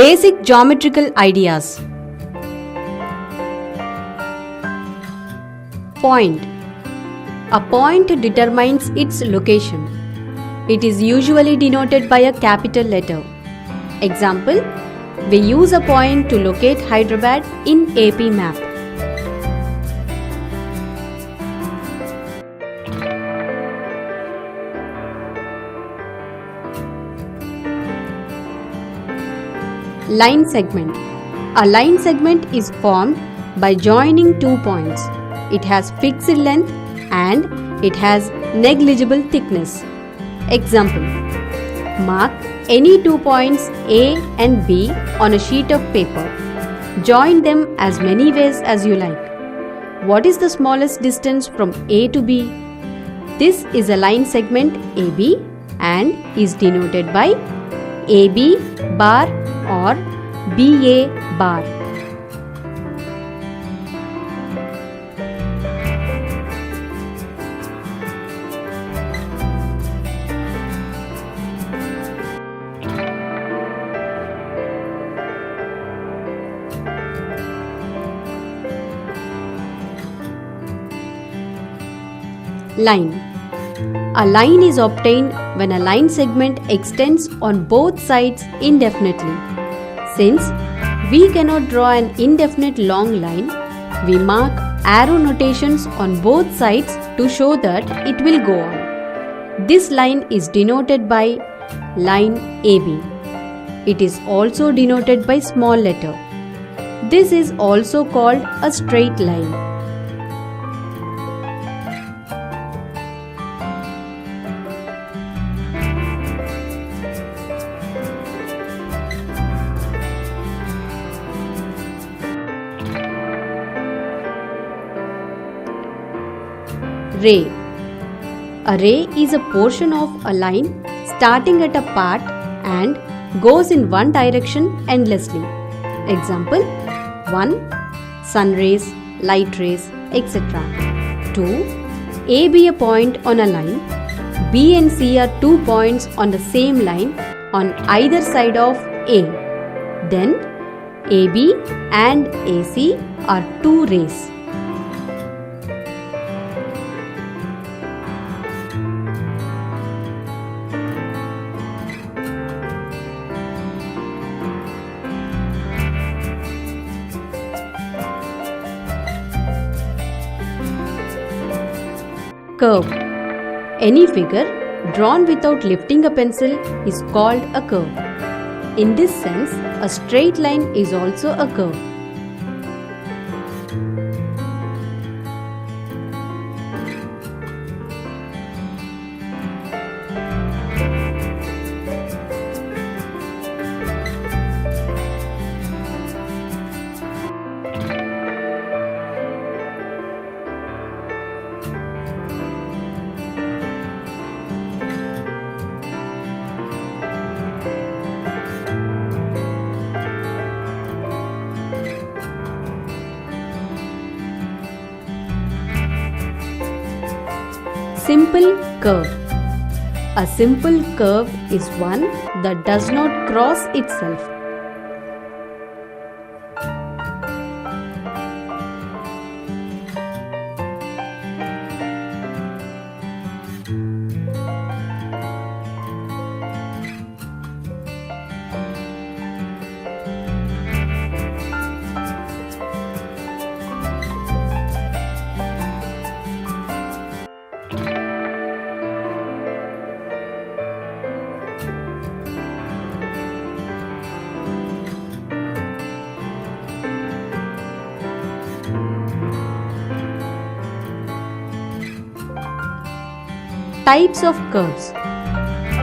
Basic geometrical ideas. Point. A point determines its location. It is usually denoted by a capital letter. Example, we use a point to locate Hyderabad in AP map. Line segment. A line segment is formed by joining 2 points. It has fixed length and it has negligible thickness. Example, mark any 2 points A and B on a sheet of paper. Join them as many ways as you like. What is the smallest distance from A to B? This is a line segment AB and is denoted by AB bar or BA bar. Line. A line is obtained when a line segment extends on both sides indefinitely. Since we cannot draw an indefinite long line, we mark arrow notations on both sides to show that it will go on. This line is denoted by line AB. It is also denoted by small letter. This is also called a straight line. Ray. A ray is a portion of a line starting at a part and goes in one direction endlessly. Example, 1. Sun rays, light rays, etc. 2. A be a point on a line. B and C are 2 points on the same line on either side of A. Then AB and AC are 2 rays. Curve. Any figure drawn without lifting a pencil is called a curve. In this sense, a straight line is also a curve. Simple curve. A simple curve is one that does not cross itself. Types of curves.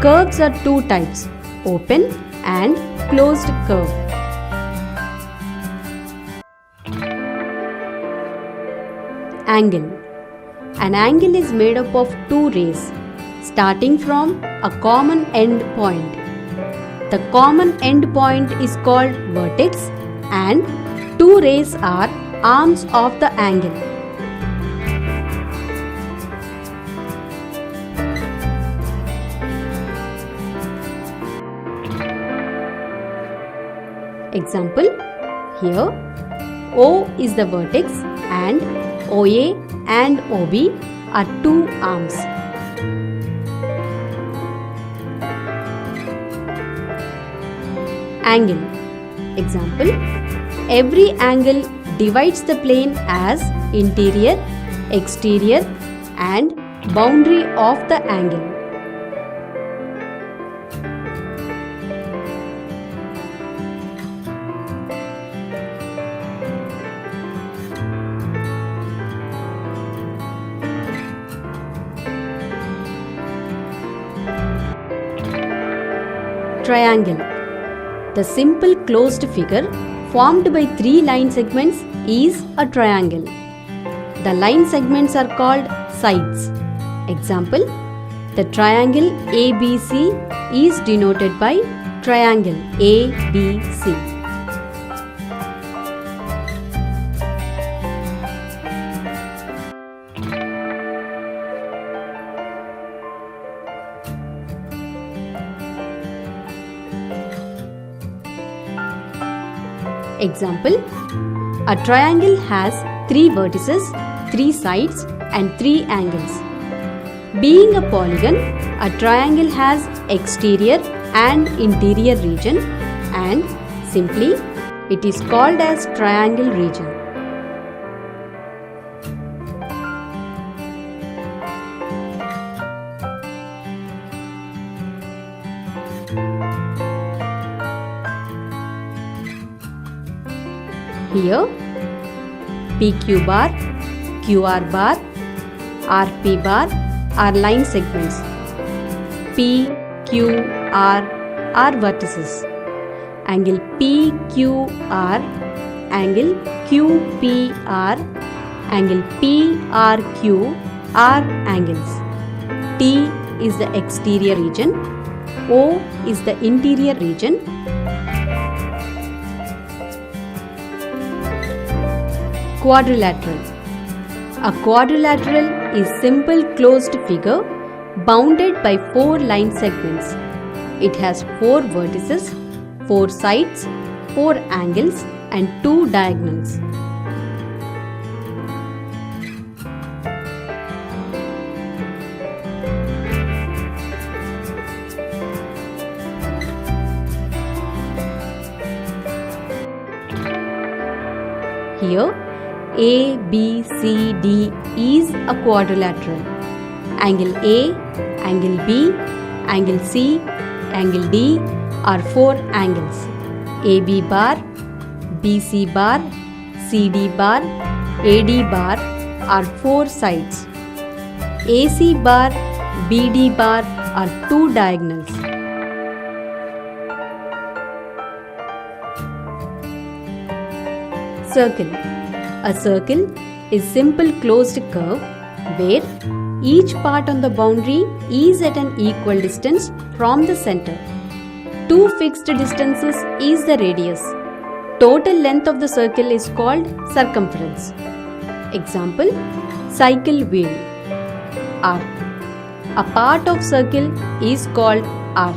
Curves are 2 types, open and closed curve. Angle. An angle is made up of 2 rays starting from a common end point. The common end point is called vertex and 2 rays are arms of the angle. Example, here O is the vertex and OA and OB are two arms. Angle. Example, every angle divides the plane as interior, exterior and boundary of the angle. Triangle. The simple closed figure formed by three line segments is a triangle. The line segments are called sides. Example, the triangle ABC is denoted by triangle ABC. Example, a triangle has three vertices, three sides and three angles. Being a polygon, a triangle has exterior and interior region and simply it is called as triangle region. Here, PQ bar, QR bar, RP bar are line segments. P, Q, R are vertices. Angle PQR, angle QPR, angle PRQ are angles. T is the exterior region, O is the interior region. Quadrilateral. A quadrilateral is simple closed figure bounded by four line segments. It has four vertices, four sides, four angles and two diagonals. Here, A, B, C, D is a quadrilateral. Angle A, angle B, angle C, angle D are four angles. AB bar, BC bar, CD bar, AD bar are four sides. AC bar, BD bar are two diagonals. Circle. A circle is simple closed curve where each part on the boundary is at an equal distance from the center. Two fixed distances is the radius. Total length of the circle is called circumference. Example, cycle wheel. Arc. A part of circle is called arc.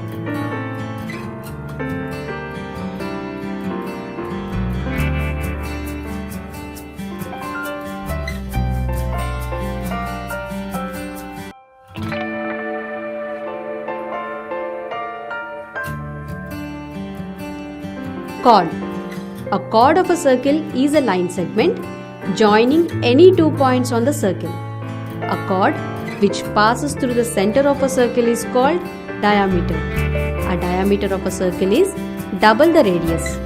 Chord. A chord of a circle is a line segment joining any 2 points on the circle. A chord which passes through the center of a circle is called diameter. A diameter of a circle is double the radius.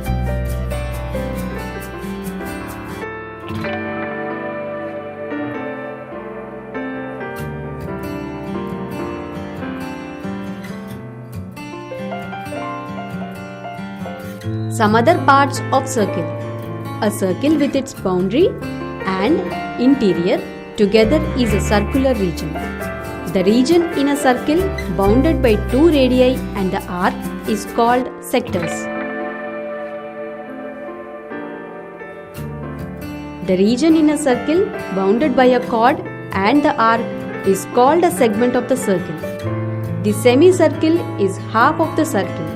Some other parts of circle. A circle with its boundary and interior together is a circular region. The region in a circle bounded by two radii and the arc is called sectors. The region in a circle bounded by a chord and the arc is called a segment of the circle. The semicircle is half of the circle.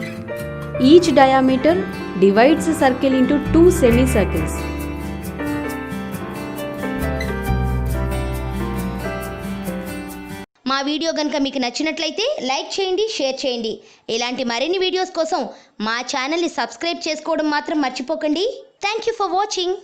Each diameter divides a circle into 2 semicircles. మా video కనుక మీకు నచ్చినట్లయితే like చేయండి, share చేయండి. ఇలాంటి మరిన్ని videos కోసం మా ఛానల్ని సబ్స్క్రైబ్ చేసుకోవడం మాత్రం మర్చిపోకండి. Thank you for watching.